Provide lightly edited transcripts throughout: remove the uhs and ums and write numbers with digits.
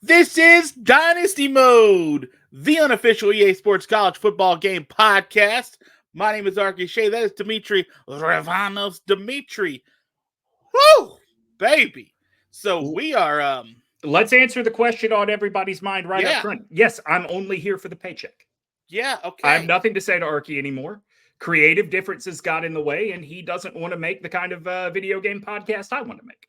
This is Dynasty Mode, the unofficial EA Sports College Football Game podcast. My name is Arky Shea. That is Demetri Revanos Demetri. Woo! Baby. So we are, Let's answer the question on everybody's mind right up yeah, front. Yes, I'm only here for the paycheck. yeah, I have okay. nothing to say to Arky anymore. Creative differences got in the way, and he doesn't want to make the kind of video game podcast I want to make.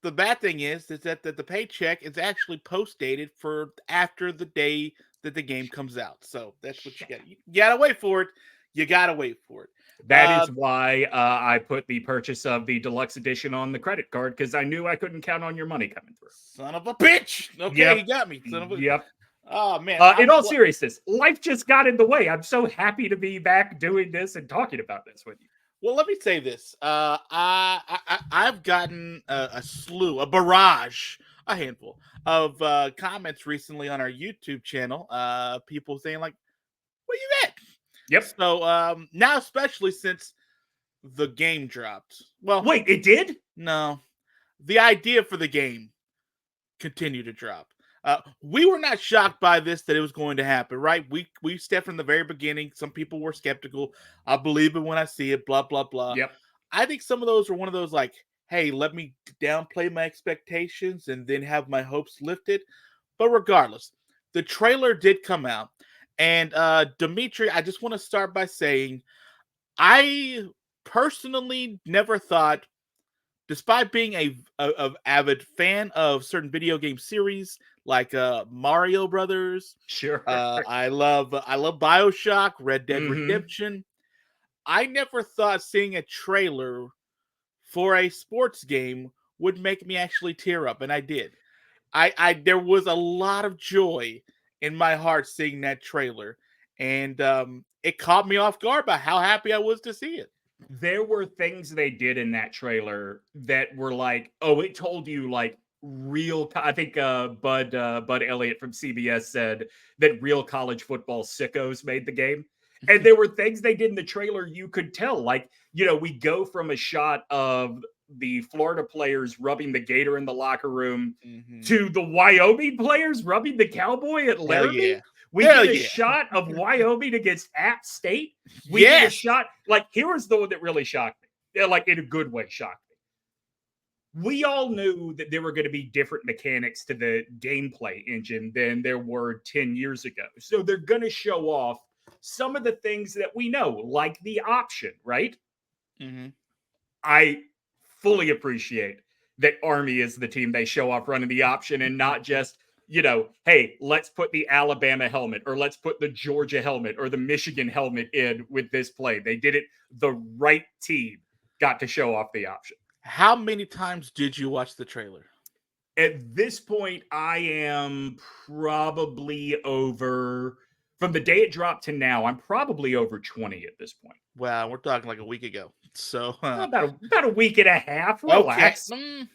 The bad thing is that the paycheck is actually post dated for after the day that the game comes out. So that's what you got. You gotta wait for it. You gotta wait for it. That is why I put the purchase of the deluxe edition on the credit card, because I knew I couldn't count on your money coming through. Son of a bitch. Okay, Yep. he got me. Son of a. Yep. Oh man. In all seriousness, life just got in the way. I'm so happy to be back doing this and talking about this with you. Well, let me say this. I've gotten a barrage, a handful of comments recently on our YouTube channel. People saying like, "Where you at?" Yep. So now, especially since the game dropped. Well, wait, it did? No, the idea for the game continued to drop. We were not shocked by this that it was going to happen, right? We stepped from the very beginning. Some people were skeptical. I believe it when I see it. Blah blah blah. Yep. I think some of those were one of those like, hey, let me downplay my expectations and then have my hopes lifted. But regardless, the trailer did come out, and Demetri, I just want to start by saying, I personally never thought, despite being a avid fan of certain video game series like Mario Brothers, Sure. I love BioShock, Red Dead Redemption. I never thought seeing a trailer for a sports game would make me actually tear up, and I did. I there was a lot of joy in my heart seeing that trailer, and it caught me off guard by how happy I was to see it. There were things they did in that trailer that were like, oh, it told you like real. I think Bud Elliott from CBS said that real college football sickos made the game. And there were things they did in the trailer you could tell. Like, we go from a shot of the Florida players rubbing the gator in the locker room to the Wyoming players rubbing the cowboy at Laramie. Yeah. We get a shot of Wyoming against App State. We get a shot. Like, here was the one that really shocked me. Like, in a good way, shocked me. We all knew that there were going to be different mechanics to the gameplay engine than there were 10 years ago. So they're going to show off some of the things that we know, like the option, right? I fully appreciate that Army is the team they show off running the option and not just, hey, let's put the Alabama helmet or let's put the Georgia helmet or the Michigan helmet in with this play. They did it. The right team got to show off the option. How many times did you watch the trailer? At this point, I am probably over, from the day it dropped to now, I'm probably over 20 at this point. Wow, we're talking like a week ago. So about a week and a half. Relax. Okay.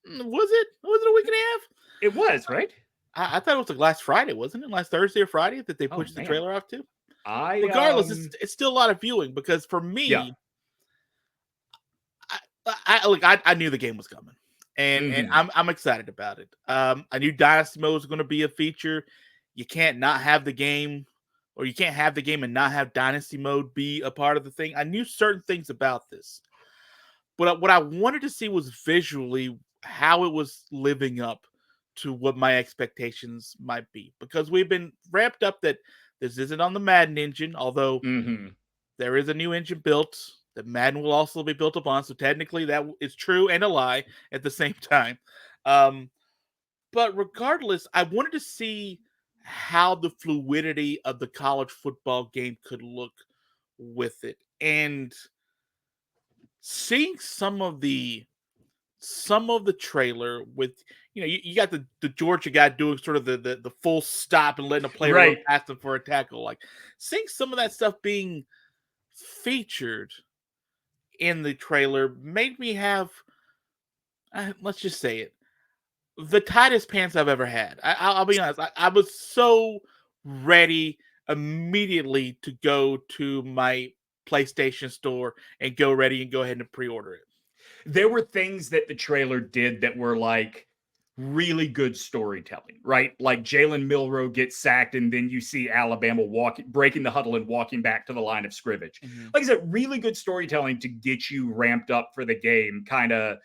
Was it a week and a half? It was, right? I thought it was like last Friday, wasn't it? Last Thursday or Friday that they pushed the trailer off to? Regardless, it's still a lot of viewing because for me, I knew the game was coming, and I'm excited about it. I knew Dynasty Mode was going to be a feature. You can't not have the game, or you can't have the game and not have Dynasty Mode be a part of the thing. I knew certain things about this, but what I wanted to see was visually how it was living up to what my expectations might be, because we've been ramped up that this isn't on the Madden engine, although there is a new engine built that Madden will also be built upon. So technically that is true and a lie at the same time. But regardless, I wanted to see how the fluidity of the college football game could look with it. And seeing some of the trailer with, you got the Georgia guy doing sort of the full stop and letting a player run past him for a tackle. Like, seeing some of that stuff being featured in the trailer made me have, let's just say it, the tightest pants I've ever had. I'll be honest. I was so ready immediately to go to my PlayStation store and go ready and go ahead and pre-order it. There were things that the trailer did that were like, really good storytelling, right? Like Jalen Milroe gets sacked, and then you see Alabama breaking the huddle and walking back to the line of scrimmage. Mm-hmm. Like I said, really good storytelling to get you ramped up for the game. Kind of,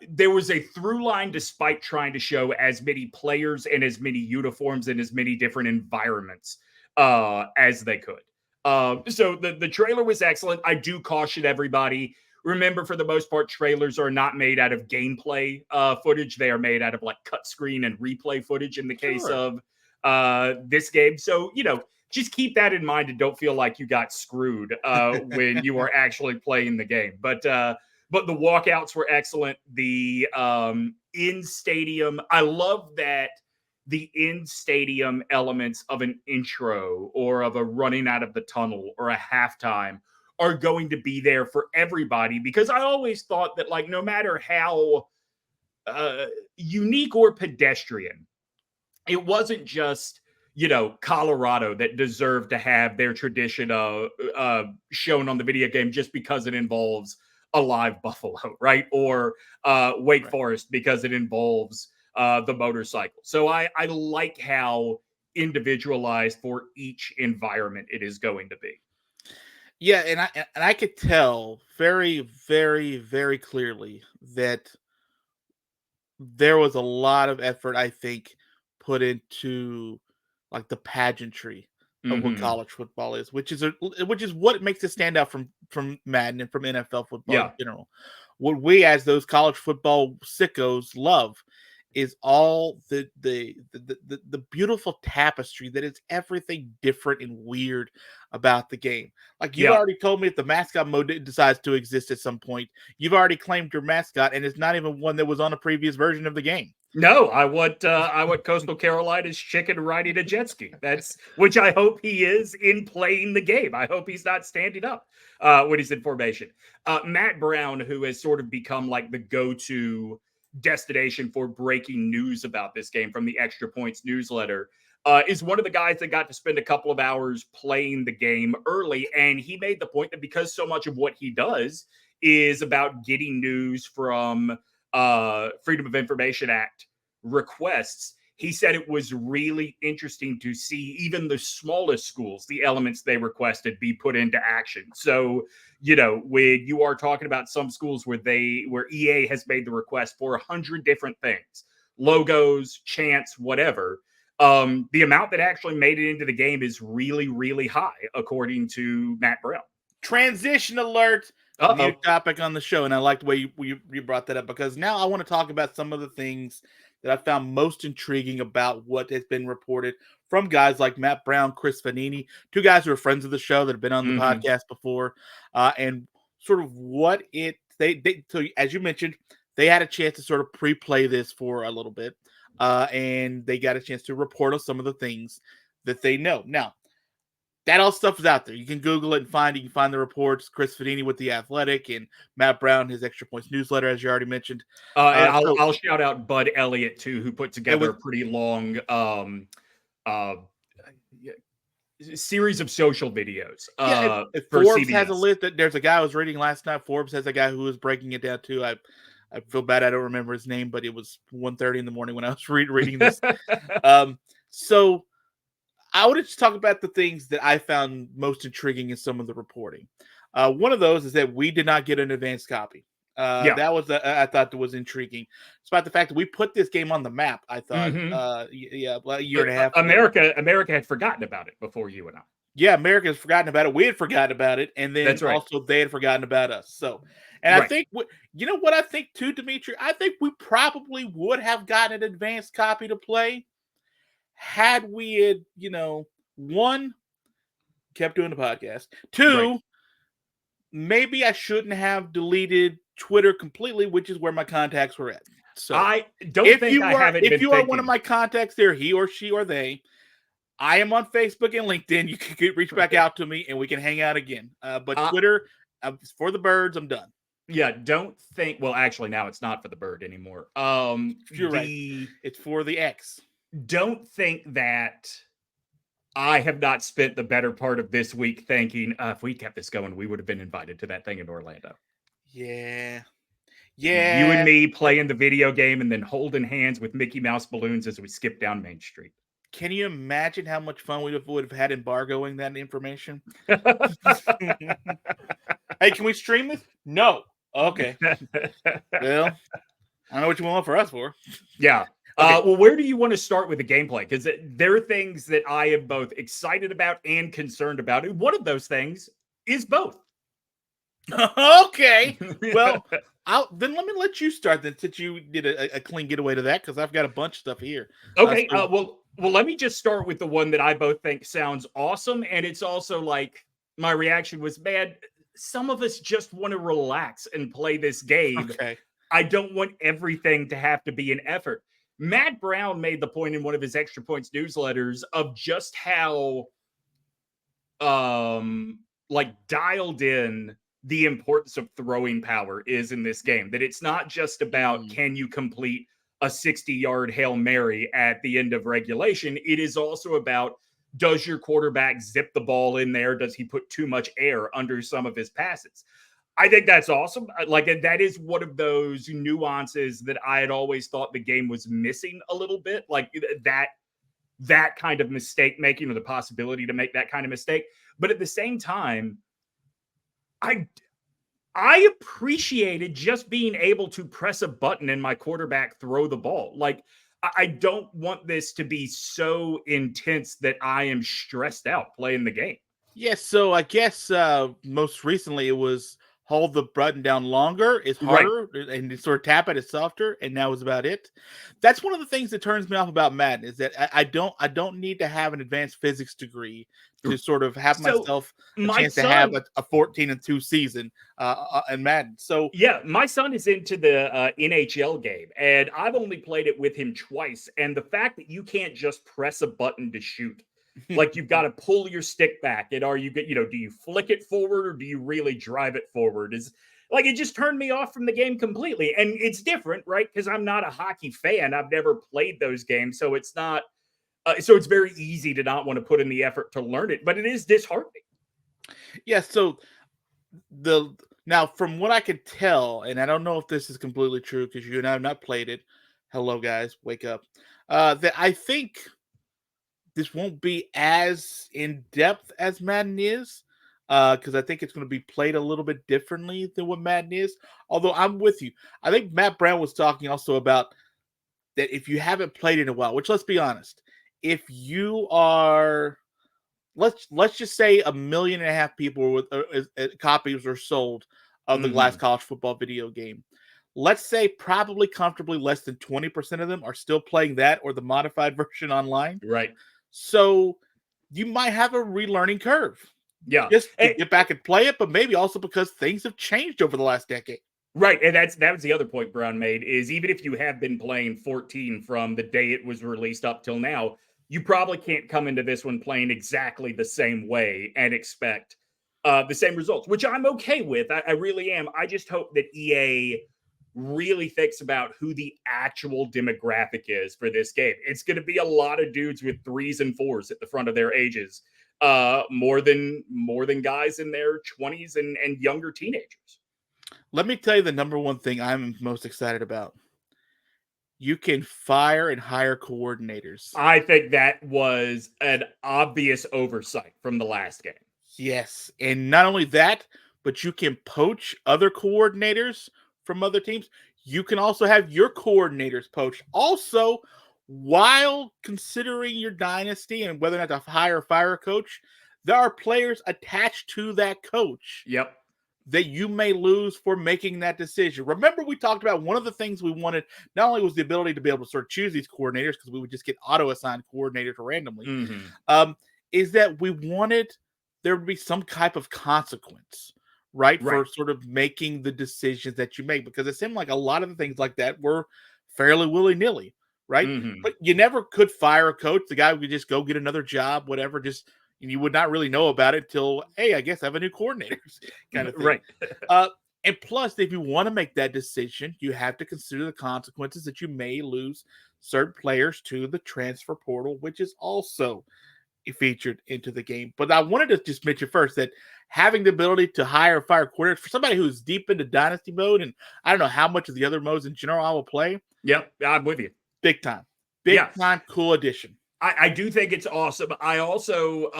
there was a through line despite trying to show as many players and as many uniforms and as many different environments as they could. So the trailer was excellent. I do caution everybody. Remember, for the most part, trailers are not made out of gameplay footage. They are made out of like cut screen and replay footage in the case of this game. So, just keep that in mind and don't feel like you got screwed when you are actually playing the game. But the walkouts were excellent. The in stadium, I love that the in stadium elements of an intro or of a running out of the tunnel or a halftime are going to be there for everybody, because I always thought that, like, no matter how unique or pedestrian, it wasn't just, Colorado that deserved to have their tradition shown on the video game just because it involves a live buffalo, right? Or Wake Forest because it involves the motorcycle. So I like how individualized for each environment it is going to be. Yeah, and I could tell very, very, very clearly that there was a lot of effort, I think, put into like the pageantry of what college football is, which is what makes it stand out from Madden and from NFL football in general. What we as those college football sickos love is all the beautiful tapestry that is everything different and weird about the game. Like you already told me, if the mascot mode decides to exist at some point, you've already claimed your mascot, and it's not even one that was on a previous version of the game. No, I want Coastal Carolina's chicken riding a jet ski. That's which I hope he is in playing the game. I hope he's not standing up when he's in formation. Matt Brown, who has sort of become like the go-to destination for breaking news about this game from the Extra Points newsletter, is one of the guys that got to spend a couple of hours playing the game early. And he made the point that because so much of what he does is about getting news from Freedom of Information Act requests, he said it was really interesting to see even the smallest schools, the elements they requested, be put into action. So, when you are talking about some schools where EA has made the request for 100 different things, logos, chants, whatever, the amount that actually made it into the game is really, really high, according to Matt Brown. Transition alert. New topic on the show, and I like the way you brought that up, because now I want to talk about some of the things that I found most intriguing about what has been reported from guys like Matt Brown, Chris Vanini, two guys who are friends of the show that have been on the podcast before, and sort of what so as you mentioned, they had a chance to sort of pre-play this for a little bit, and they got a chance to report on some of the things that they know. Now, that all stuff is out there. You can Google it and you can find the reports. Chris Vanini with The Athletic, and Matt Brown, his Extra Points newsletter, as you already mentioned. And I'll shout out Bud Elliott too, who put together a pretty long series of social videos. Forbes has a list. There's a guy I was reading last night. Forbes has a guy who was breaking it down too. I feel bad I don't remember his name, but it was 1:30 in the morning when I was reading this. So I want to just talk about the things that I found most intriguing in some of the reporting. One of those is that we did not get an advanced copy. That was I thought that was intriguing. Despite the fact that we put this game on the map, I thought, a year and a half. America had forgotten about it before you and I. Yeah, America has forgotten about it. We had forgotten about it, and then also they had forgotten about us. So, and I think you know what I think too, Demetri. I think we probably would have gotten an advanced copy to play had we had, one, kept doing the podcast. Two, maybe I shouldn't have deleted Twitter completely, which is where my contacts were at. So I don't think I haven't been thinking. If you are one of my contacts there, he or she or they, I am on Facebook and LinkedIn. You can reach back out to me and we can hang out again. But Twitter, for the birds, I'm done. Yeah, don't think. Well, actually, now it's not for the bird anymore. You're right. It's for the X. Don't think that I have not spent the better part of this week thinking, if we kept this going, we would have been invited to that thing in Orlando. Yeah. You and Yeah. me playing the video game and then holding hands with Mickey Mouse balloons as we skip down Main Street. Can you imagine how much fun we would have had embargoing that information? Hey, can we stream this? No. Okay. Well, I know what you want for us for. Yeah. Okay. Well, where do you want to start with the gameplay? Because there are things that I am both excited about and concerned about. And one of those things is both. Okay. Well, then let me let you start then, since you did a clean getaway to that, because I've got a bunch of stuff here. Okay. Well, let me just start with the one that I both think sounds awesome. And it's also like my reaction was, man, some of us just want to relax and play this game. Okay. I don't want everything to have to be an effort. Matt Brown made the point in one of his Extra Points newsletters of just how like dialed in the importance of throwing power is in this game. That it's not just about can you complete a 60-yard Hail Mary at the end of regulation. It is also about, does your quarterback zip the ball in there? Does he put too much air under some of his passes? I think that's awesome. Like, that is one of those nuances that I had always thought the game was missing a little bit. Like that kind of mistake making, or the possibility to make that kind of mistake. But at the same time, I appreciated just being able to press a button and my quarterback throw the ball. Like, I don't want this to be so intense that I am stressed out playing the game. Yes. So I guess most recently it was hold the button down longer. It's harder, and sort of tap it. It's softer, and that was about it. That's one of the things that turns me off about Madden, is that I don't need to have an advanced physics degree to sort of have myself a chance to have a 14-2 season in Madden. So yeah, my son is into the NHL game, and I've only played it with him twice. And the fact that you can't just press a button to shoot, like you've got to pull your stick back, and are you do you flick it forward or do you really drive it forward? Is like, it just turned me off from the game completely. And it's different, right? Because I'm not a hockey fan. I've never played those games, so it's not. So it's very easy to not want to put in the effort to learn it, but it is disheartening. Yeah. So now, from what I could tell, and I don't know if this is completely true because you and I have not played it. Hello, guys, wake up. That I think this won't be as in depth as Madden is, because I think it's going to be played a little bit differently than what Madden is. Although I'm with you, I think Matt Brown was talking also about that if you haven't played in a while, which, let's be honest, if you are, let's just say 1.5 million people with copies are sold of the last college football video game. Let's say probably comfortably less than 20% of them are still playing that or the modified version online. Right. So you might have a relearning curve. Yeah. Just to get back and play it, but maybe also because things have changed over the last decade. Right. And that was the other point Brown made, is even if you have been playing 14 from the day it was released up till now, you probably can't come into this one playing exactly the same way and expect the same results, which I'm okay with. I really am. I just hope that EA really thinks about who the actual demographic is for this game. It's going to be a lot of dudes with 3s and 4s at the front of their ages, more than guys in their 20s and younger teenagers. Let me tell you the number one thing I'm most excited about. You can fire and hire coordinators. I think that was an obvious oversight from the last game. Yes. And not only that, but you can poach other coordinators from other teams. You can also have your coordinators poached. Also, while considering your dynasty and whether or not to hire or fire a coach, there are players attached to that coach. Yep. That you may lose for making that decision. Remember, we talked about one of the things we wanted not only was the ability to be able to sort of choose these coordinators, because we would just get auto-assigned coordinators randomly, is that we wanted there to be some type of consequence, right, for sort of making the decisions that you make, because it seemed like a lot of the things like that were fairly willy-nilly, right? But you never could fire a coach. The guy would just go get another job, whatever, and you would not really know about it till, hey, I guess I have a new coordinator kind of thing. Right. And plus, if you want to make that decision, you have to consider the consequences that you may lose certain players to the transfer portal, which is also featured into the game. But I wanted to just mention first that having the ability to hire and fire coordinators for somebody who's deep into Dynasty mode, and I don't know how much of the other modes in general I will play. Yep, I'm with you. Big time. Big time cool addition. I do think it's awesome. I also,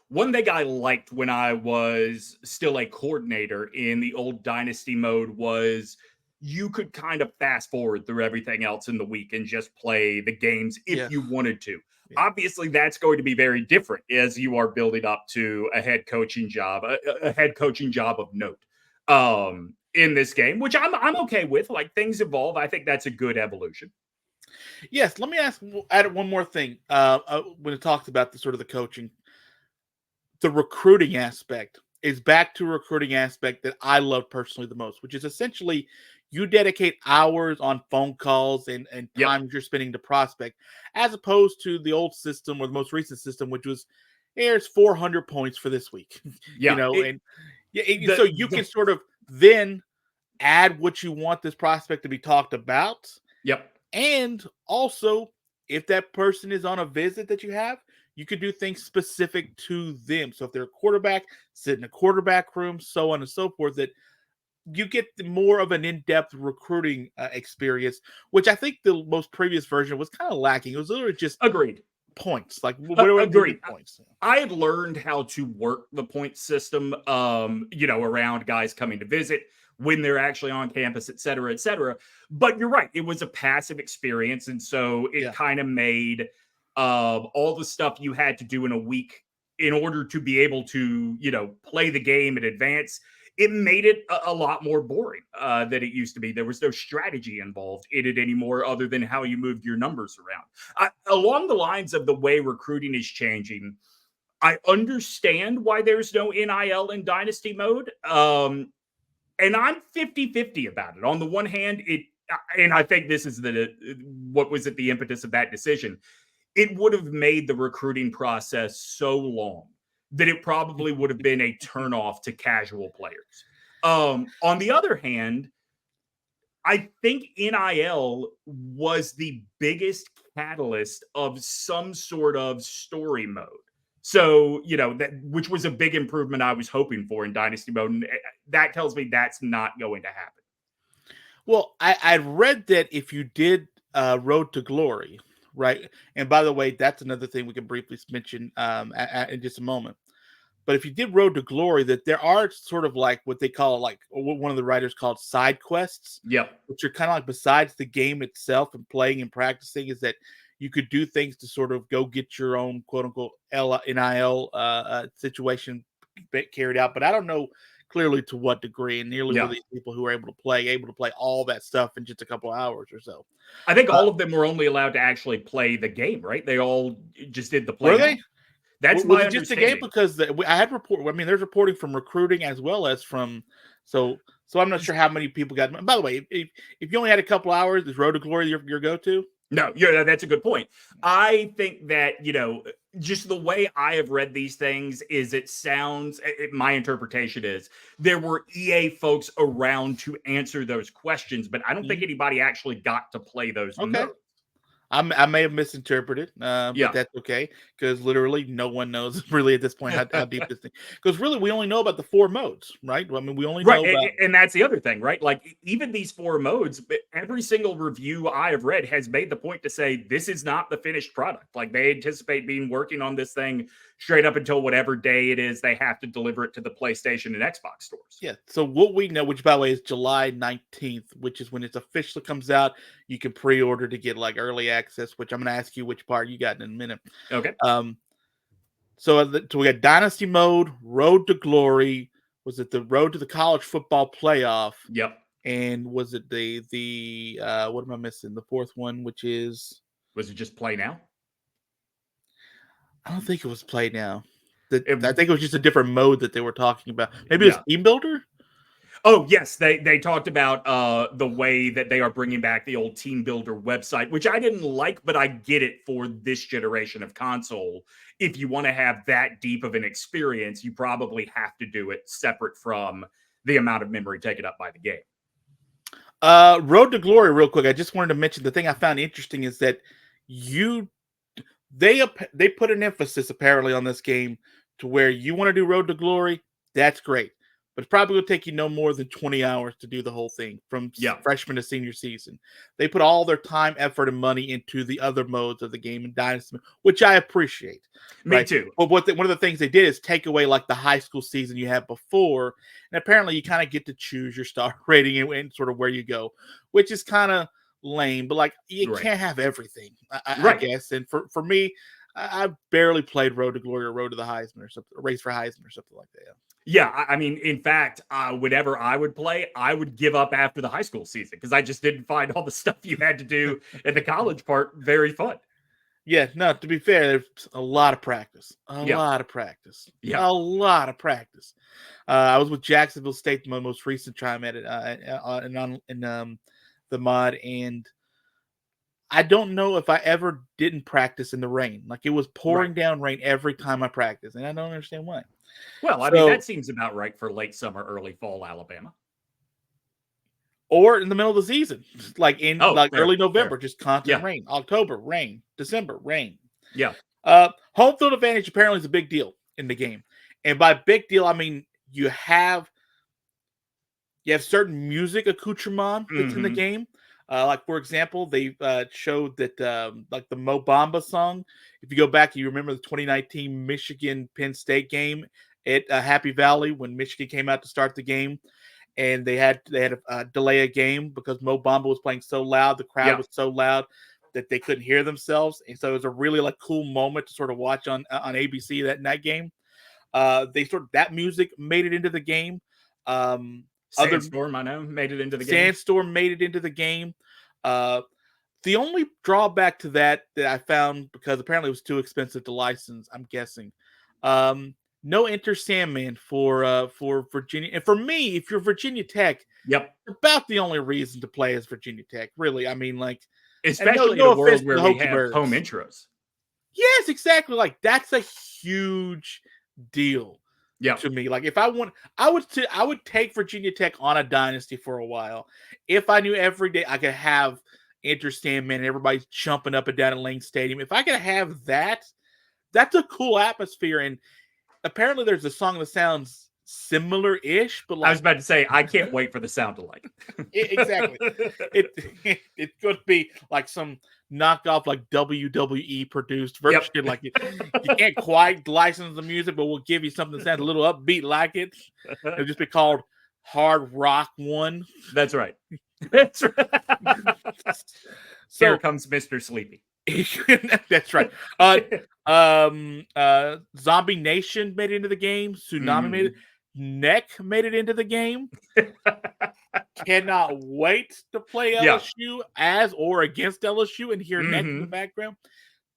one thing I liked when I was still a coordinator in the old Dynasty mode was you could kind of fast forward through everything else in the week and just play the games if you wanted to. Yeah. Obviously, that's going to be very different as you are building up to a head coaching job, a head coaching job of note in this game, which I'm okay with. Like, things evolve. I think that's a good evolution. Yes, let me add one more thing. When it talks about the sort of the coaching, the recruiting aspect is back to a recruiting aspect that I love personally the most, which is essentially you dedicate hours on phone calls and times you're spending to prospect, as opposed to the old system or the most recent system, which was here's 400 points for this week. Yeah, so you can sort of then add what you want this prospect to be talked about. Yep. And also, if that person is on a visit that you have, you could do things specific to them. So if they're a quarterback, sit in a quarterback room, so on and so forth, that you get more of an in-depth recruiting experience, which I think the most previous version was kind of lacking. It was literally just agreed points. Like agreed points. I had learned how to work the point system, around guys coming to visit, when they're actually on campus, et cetera, et cetera. But you're right. It was a passive experience. And so it kind of made all the stuff you had to do in a week in order to be able to, play the game in advance. It made it a lot more boring than it used to be. There was no strategy involved in it anymore other than how you moved your numbers around. Along the lines of the way recruiting is changing, I understand why there's no NIL in Dynasty mode. And I'm 50-50 about it. On the one hand, and I think this is what was at the impetus of that decision. It would have made the recruiting process so long that it probably would have been a turnoff to casual players. On the other hand, I think NIL was the biggest catalyst of some sort of story mode. So, which was a big improvement I was hoping for in Dynasty mode. And that tells me that's not going to happen. Well, I've read that if you did Road to Glory, right? And by the way, that's another thing we can briefly mention in just a moment. But if you did Road to Glory, that there are sort of like what they call, like what one of the writers called side quests. Yep. Which are kind of like besides the game itself and playing and practicing, is that you could do things to sort of go get your own quote unquote NIL situation carried out. But I don't know clearly to what degree, and nearly were these people who are able to play all that stuff in just a couple of hours or so. I think all of them were only allowed to actually play the game, right? They all just did the play. Were they? That's my understanding. Just the game, because I had there's reporting from recruiting as well as from so I'm not sure how many people got. By the way, if you only had a couple hours, is Road to Glory your go-to? No, that's a good point. I think that, just the way I have read these things is my interpretation is there were EA folks around to answer those questions, but I don't think anybody actually got to play those modes. I may have misinterpreted, but that's okay, because literally no one knows really at this point how deep this thing. Because really, we only know about the 4 modes, right? I mean, we only know about, and that's the other thing, right? Like even these 4 modes, every single review I have read has made the point to say this is not the finished product. Like they anticipate working on this thing straight up until whatever day it is they have to deliver it to the PlayStation and Xbox stores. Yeah. So what we know, which by the way is July 19th, which is when it officially comes out, you can pre-order to get like early access, which I'm going to ask you which part you got in a minute. Okay. So we got Dynasty mode, Road to Glory. Was it the Road to the College Football Playoff? Yep. And was it the what am I missing? The 4th one, which is, was it just Play Now? I don't think it was Play Now. I think it was just a different mode that they were talking about. Maybe it was Team Builder. Oh, yes. They talked about the way that they are bringing back the old Team Builder website, which I didn't like, but I get it for this generation of console. If you want to have that deep of an experience, you probably have to do it separate from the amount of memory taken up by the game. Road to Glory, real quick. I just wanted to mention the thing I found interesting is that they put an emphasis apparently on this game to where you want to do Road to Glory, that's great. But it's probably going to take you no more than 20 hours to do the whole thing from freshman to senior season. They put all their time, effort, and money into the other modes of the game in Dynasty, which I appreciate. Me too. But one of the things they did is take away like the high school season you had before. And apparently you kind of get to choose your star rating and sort of where you go, which is kind of lame. But like you can't have everything, I guess. And for me, I barely played Road to Glory or Road to the Heisman or something, Race for Heisman or something like that. Yeah, I mean, in fact, whenever I would play, I would give up after the high school season because I just didn't find all the stuff you had to do in the college part very fun. Yeah, no, to be fair, there's a lot of practice. A lot of practice. I was with Jacksonville State my most recent time at it in the mud, and I don't know if I ever didn't practice in the rain. Like it was pouring down rain every time I practiced, and I don't understand why. Well, I mean, that seems about right for late summer, early fall Alabama. Or in the middle of the season, like in early November, just constant rain. October, rain. December, rain. Yeah. Home field advantage apparently is a big deal in the game. And by big deal, I mean you have certain music accoutrement that's in the game. Like, for example, they showed that like the Mo Bamba song, if you go back, you remember the 2019 Michigan-Penn State game at Happy Valley when Michigan came out to start the game, and they had to delay a game because Mo Bamba was playing so loud, the crowd was so loud that they couldn't hear themselves, and so it was a really like cool moment to sort of watch on ABC that game. That music made it into the game. Sandstorm, I know, made it into the game. Sandstorm made it into the game. The only drawback to that I found, because apparently it was too expensive to license, I'm guessing, no Enter Sandman for Virginia. And for me, if you're Virginia Tech, about the only reason to play is Virginia Tech. Really, I mean, like, especially in a world where we have home intros. Yes, exactly. Like that's a huge deal. To me, like if I would take Virginia Tech on a Dynasty for a while if I knew every day I could have Enter Sandman and everybody's jumping up and down at Lane Stadium. If I could have that, that's a cool atmosphere. And apparently, there's a song that sounds similar-ish, but like, I was about to say I can't wait for the sound alike. Exactly, it's going to be like some knockoff, like WWE produced version. Like you can't quite license the music, but we'll give you something that sounds a little upbeat like it. It'll just be called Hard Rock One. That's right. That's right. So here comes Mr. Sleepy. That's right. Zombie Nation made it into the game. Tsunami made it. Neck made it into the game. Cannot wait to play LSU as or against LSU and hear Neck in the background.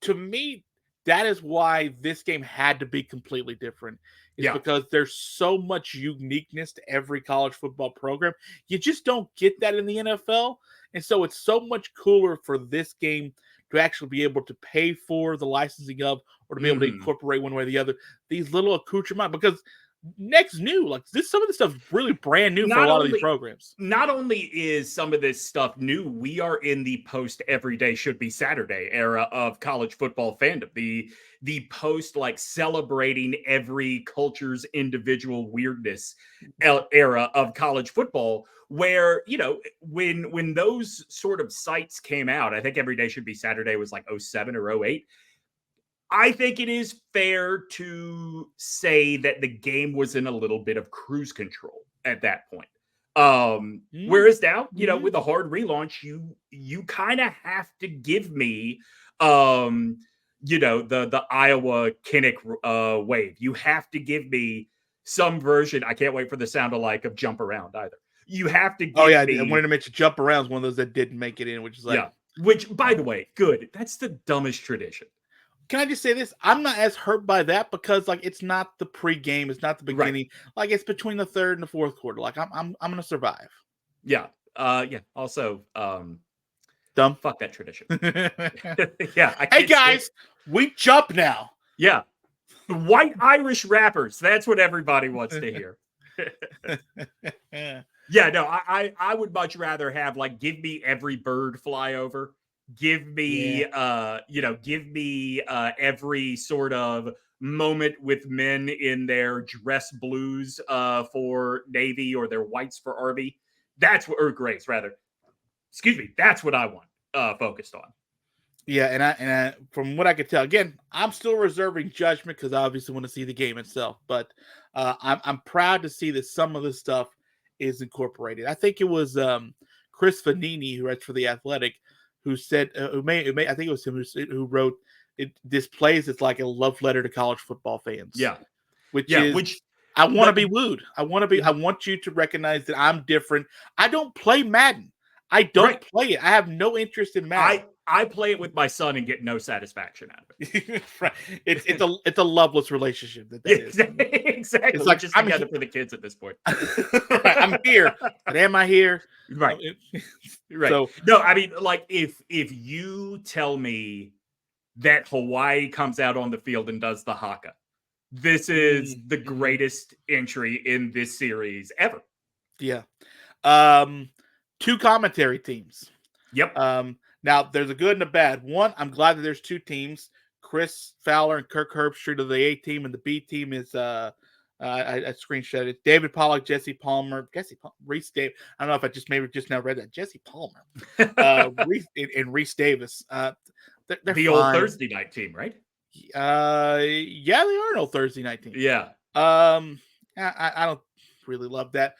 To me, that is why this game had to be completely different. It's because there's so much uniqueness to every college football program. You just don't get that in the NFL. And so it's so much cooler for this game to actually be able to pay for the licensing of, or to be able to incorporate one way or the other these little accoutrements, because Next new, like this, some of this stuff is really brand new for a lot of these programs. Not only is some of this stuff new, we are in the post every day should be Saturday era of college football fandom. The post like celebrating every culture's individual weirdness era of college football, where, you know, when those sort of sites came out, I think Every Day Should Be Saturday was like 07 or 08. I think it is fair to say that the game was in a little bit of cruise control at that point. Whereas now, you know, with a hard relaunch, you kind of have to give me, you know, the Iowa Kinnick wave. You have to give me some version. I can't wait for the sound alike of Jump Around either. You have to give me. I wanted to mention Jump Around is one of those that didn't make it in, which is like, which, by the way, good. That's the dumbest tradition. Can I just say this? I'm not as hurt by that because, like, it's not the pregame, it's not the beginning. Right. Like, it's between the third and the fourth quarter. Like, I'm gonna survive. Yeah. Also, dumb. Fuck that tradition. Yeah. Hey guys, we jump now. Yeah. White Irish rappers. That's what everybody wants to hear. Yeah. No, I would much rather have, like, give me every bird fly over Give me, give me every sort of moment with men in their dress blues for Navy or their whites for Army. That's what, or Grays rather. Excuse me. That's what I want focused on. Yeah, and I from what I could tell, again, I'm still reserving judgment because I obviously want to see the game itself. But I'm proud to see that some of this stuff is incorporated. I think it was Chris Vanini, who writes for the Athletic, who said I think it was him who wrote it. This plays it's like a love letter to college football fans. Yeah, which I want to be wooed. I want you to recognize that I'm different. I don't play Madden. I don't play it. I have no interest in Madden. I play it with my son and get no satisfaction out of it. Right. It's a loveless relationship that is. Exactly. It's like just together for the kids at this point. Right. I'm here, but am I here? Right. Right. So, no, I mean, like if you tell me that Hawaii comes out on the field and does the haka, this is the greatest entry in this series ever. Yeah. 2 commentary teams. Yep. Now, there's a good and a bad. One, I'm glad that there's 2 teams. Chris Fowler and Kirk Herbstreit of the A team, and the B team is I screenshot it. David Pollock, Jesse Palmer, Reese Davis. I don't know if I just now read that. Jesse Palmer, Reese Davis. They're the old Thursday night team, right? Yeah, they are an old Thursday night team. Yeah. I don't really love that.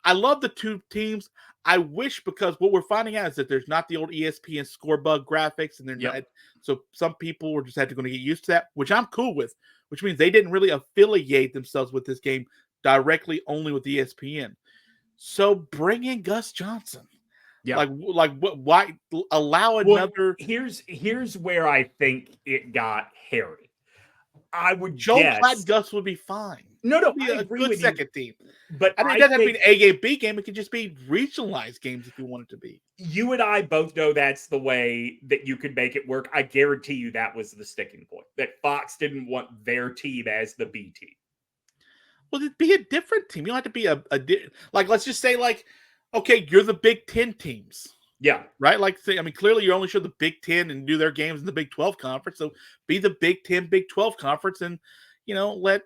I love the 2 teams. I wish, because what we're finding out is that there's not the old ESPN score bug graphics, and they're not. So some people were just going to get used to that, which I'm cool with. Which means they didn't really affiliate themselves with this game directly, only with ESPN. So bring in Gus Johnson. Yeah, like what? Why allow another? Here's where I think it got hairy. I would Joe Platt Gus would be fine. No, be a good second team. But I mean, it doesn't have to be an A game, B game. It could just be regionalized games if you want it to be. You and I both know that's the way that you could make it work. I guarantee you that was the sticking point. That Fox didn't want their team as the B team. Well, it'd be a different team. You don't have to be like. Let's just say okay, you're the Big Ten teams. Yeah. Right? Clearly you only show the Big Ten and do their games in the Big 12 conference. So be the Big 10, Big 12 conference and, let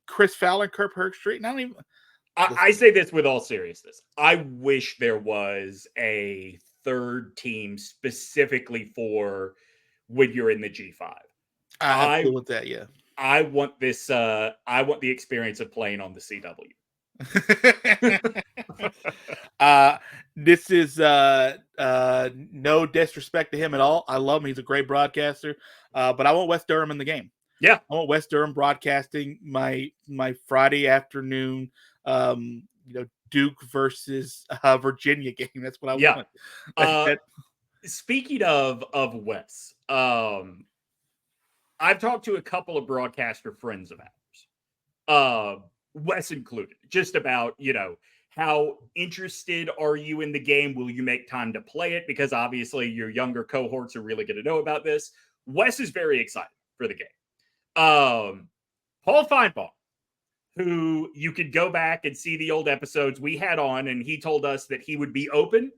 Chris Fowler and Kirk Herbstreit. And I don't even. I say this with all seriousness. I wish there was a third team specifically for when you're in the G5. I'm cool with that, yeah. I want this. I want the experience of playing on the CW. This is no disrespect to him at all. I love him. He's a great broadcaster. But I want West Durham in the game. Yeah. I want West Durham broadcasting my Friday afternoon Duke versus Virginia game. That's what I want. Speaking of Wes, I've talked to a couple of broadcaster friends of ours, Wes included, just about, how interested are you in the game? Will you make time to play it? Because obviously your younger cohorts are really going to know about this. Wes is very excited for the game. Paul Feinbaum, who you could go back and see the old episodes we had on, and he told us that he would be open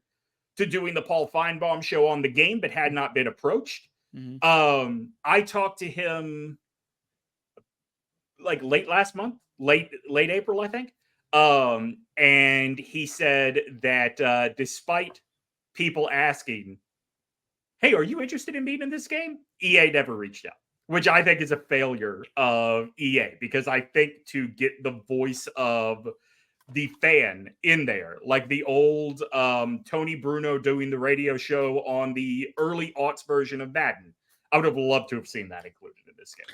to doing the Paul Feinbaum show on the game, but had not been approached. Mm-hmm. I talked to him late last month, late April, I think. And he said that despite people asking, hey, are you interested in being in this game? EA never reached out, which I think is a failure of EA, because I think to get the voice of the fan in there, like the old Tony Bruno doing the radio show on the early aughts version of Madden, I would have loved to have seen that included in this game.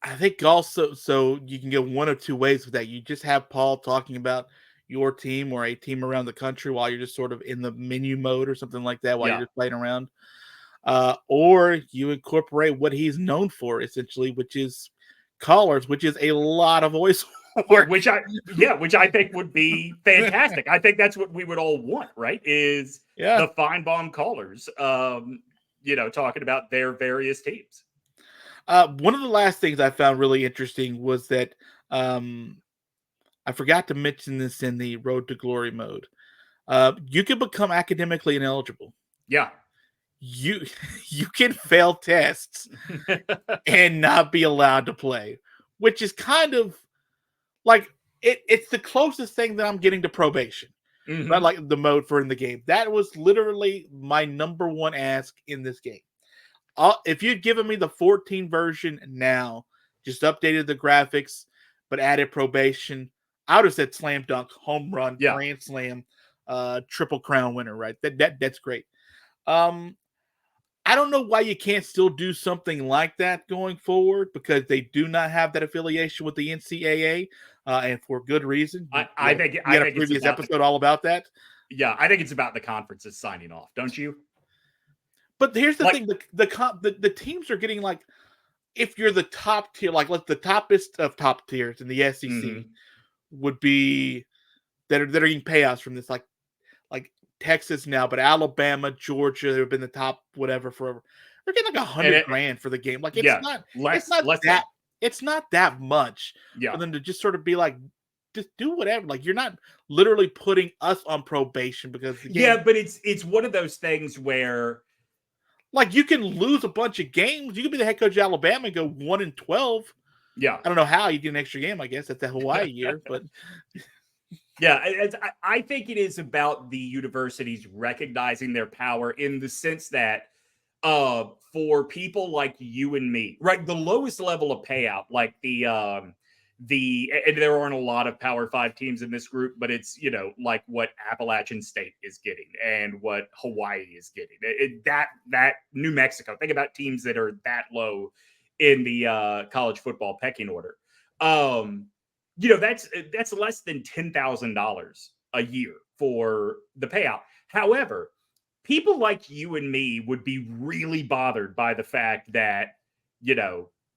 I think also, so you can go one of two ways with that. You just have Paul talking about your team or a team around the country while you're just sort of in the menu mode or something like that while you're just playing around. Or you incorporate what he's known for, essentially, which is callers, which is a lot of voice work. Which I think would be fantastic. I think that's what we would all want, right? Is the Feinbaum callers, talking about their various teams. One of the last things I found really interesting was that I forgot to mention this in the Road to Glory mode. You can become academically ineligible. Yeah. you can fail tests and not be allowed to play, which is kind of like it's the closest thing that I'm getting to probation. Right, like the mode for in the game. That was literally my number one ask in this game. If you'd given me the 14 version now, just updated the graphics, but added probation, I would have said slam dunk, home run, grand slam, triple crown winner, right? That's great. I don't know why you can't still do something like that going forward, because they do not have that affiliation with the NCAA, and for good reason. I think we had a previous episode all about that. Yeah, I think it's about the conferences signing off, don't you? But here's the thing: the teams are getting, like, if you're the top tier, like the toppest of top tiers in the SEC would be that are getting payouts from this, like Texas now, but Alabama, Georgia, they've been the top whatever forever. They're getting like $100,000 for the game. Like it's not that much for them to just sort of be like, just do whatever. Like, you're not literally putting us on probation because the game, but it's one of those things where, like, you can lose a bunch of games. You can be the head coach of Alabama and go 1-12. Yeah, I don't know how you get an extra game. I guess that's the Hawaii year, but. Yeah, I think it is about the universities recognizing their power in the sense that for people like you and me, right, the lowest level of payout, like and there aren't a lot of Power 5 teams in this group, but it's, like what Appalachian State is getting and what Hawaii is getting. That New Mexico, think about teams that are that low in the college football pecking order. That's less than $10,000 a year for the payout. However, people like you and me would be really bothered by the fact that,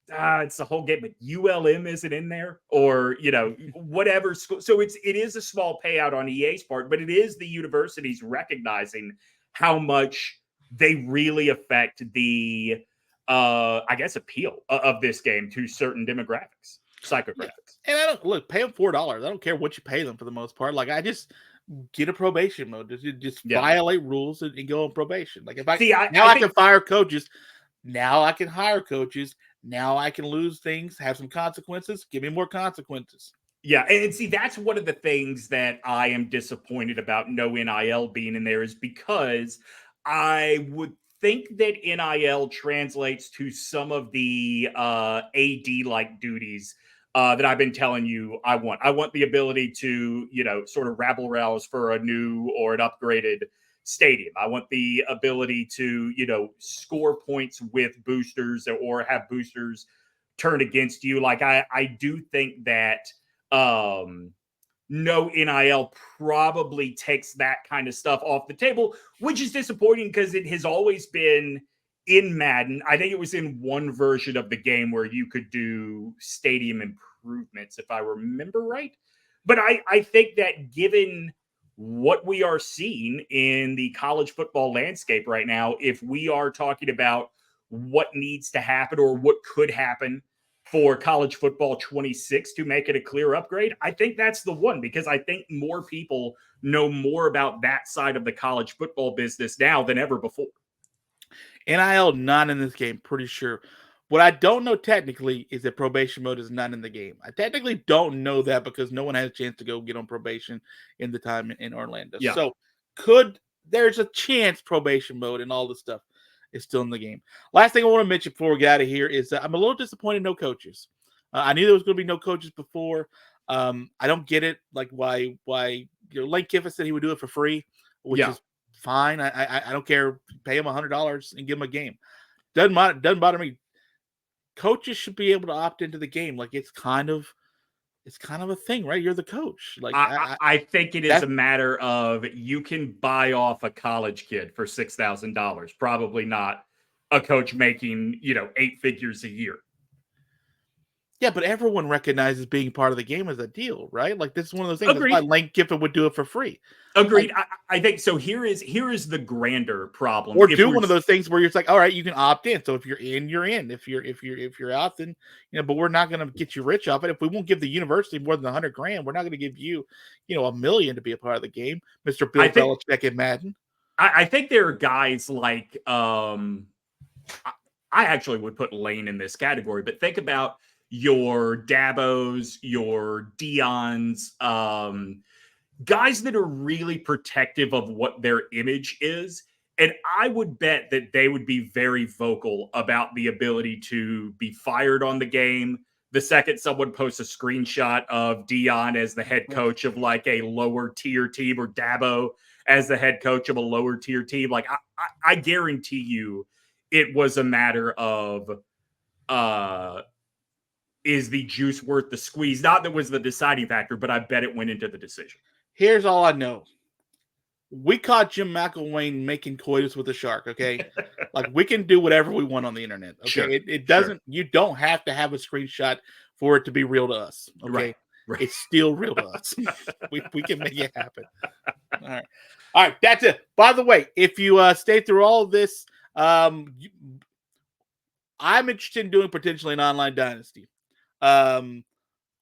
it's the whole game, but ULM isn't in there, or, whatever. So it is a small payout on EA's part, but it is the universities recognizing how much they really affect the, I guess, appeal of this game to certain demographics. Psychographics. And I don't pay them $4. I don't care what you pay them for the most part. Like, I just get a probation mode. Just violate rules and go on probation. Like, if I can fire coaches, now I can hire coaches. Now I can lose things, have some consequences. Give me more consequences. Yeah, and see, that's one of the things that I am disappointed about no NIL being in there, is because I would think that NIL translates to some of the AD-like duties that I've been telling you I want. I want the ability to, sort of rabble rouse for a new or an upgraded stadium. I want the ability to, score points with boosters or have boosters turn against you. Like, I do think that no NIL probably takes that kind of stuff off the table, which is disappointing because it has always been in Madden. I think it was in one version of the game where you could do stadium improvements, if I remember right. But I think that given what we are seeing in the college football landscape right now, if we are talking about what needs to happen or what could happen for college football 26 to make it a clear upgrade, I think that's the one, because I think more people know more about that side of the college football business now than ever before. NIL not in this game, pretty sure. What I don't know technically is that probation mode is not in the game. I technically don't know that because no one had a chance to go get on probation in the time in Orlando. Yeah. So there's a chance probation mode and all this stuff is still in the game. Last thing I want to mention before we get out of here is that I'm a little disappointed no coaches. I knew there was going to be no coaches before. I don't get it. Like, why Lane Kiffin said he would do it for free, which is fine. I don't care. Pay him $100 and give him a game. Doesn't bother me. Coaches should be able to opt into the game. Like, it's kind of a thing, right? You're the coach. Like, I think it is a matter of, you can buy off a college kid for $6,000. Probably not a coach making 8 figures a year. Yeah, but everyone recognizes being part of the game as a deal, right? Like, this is one of those things. That's why Lane Kiffin would do it for free. Agreed. Like, I think so. Here is the grander problem. Or do one of those things where you're like, all right, you can opt in. So if you're in, you're in. If you're out, then but we're not going to get you rich off it. If we won't give the university more than $100,000, we're not going to give you, $1 million to be a part of the game, Mr. Bill Belichick and Madden. I think there are guys like I actually would put Lane in this category, but think about your Dabos, your Dions, guys that are really protective of what their image is. And I would bet that they would be very vocal about the ability to be fired on the game. The second someone posts a screenshot of Dion as the head coach of like a lower tier team, or Dabo as the head coach of a lower tier team, like I guarantee you it was a matter of is the juice worth the squeeze? Not that was the deciding factor, but I bet it went into the decision. Here's all I know. We caught Jim McElwain making coitus with a shark, okay? Like, we can do whatever we want on the internet, okay? Sure, it doesn't, you don't have to have a screenshot for it to be real to us, okay? Right. It's still real to us. we can make it happen. All right, that's it. By the way, if you stay through all of this, I'm interested in doing potentially an online dynasty. I'm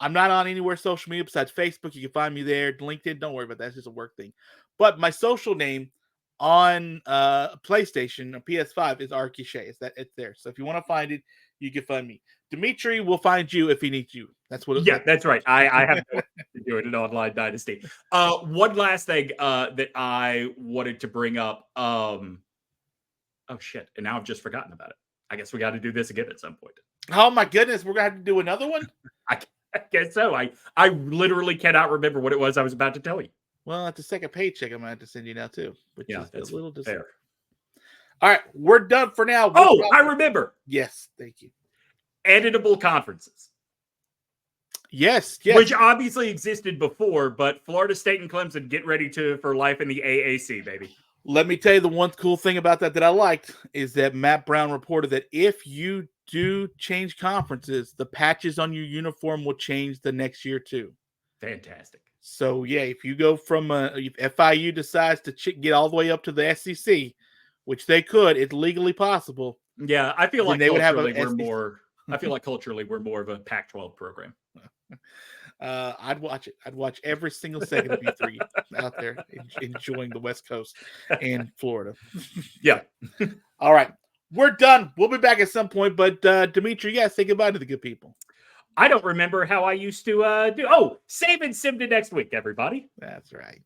not on anywhere social media besides Facebook. You can find me there. LinkedIn, don't worry about that. It's just a work thing. But my social name on PlayStation or PS5 is Arky Shea. It's there. So if you want to find it, you can find me. Demetri will find you if he needs you. That's what. That's right. I have to do it in online dynasty. One last thing that I wanted to bring up. Oh shit! And now I've just forgotten about it. I guess we got to do this again at some point. Oh my goodness, we're gonna have to do another one. I guess so. I literally cannot remember what it was I was about to tell you. Well, at the second paycheck, I'm gonna have to send you now too. Which yeah, is that's a little fair. All right, we're done for now. I remember. Yes, thank you. Editable conferences. Yes. Which obviously existed before, but Florida State and Clemson get ready for life in the AAC, baby. Let me tell you, the one cool thing about that I liked is that Matt Brown reported that if you do change conferences, the patches on your uniform will change the next year too. Fantastic. So yeah, if you go from if FIU decides to get all the way up to the SEC, which they could, it's legally possible. Yeah, I feel like they would have I feel like culturally we're more of a Pac-12 program. I'd watch it. I'd watch every single second of you three out there enjoying the West Coast and Florida. Yeah. All right. We're done. We'll be back at some point, but Demetri, say goodbye to the good people. I don't remember how I used to do. Oh, save and sim to next week, everybody. That's right.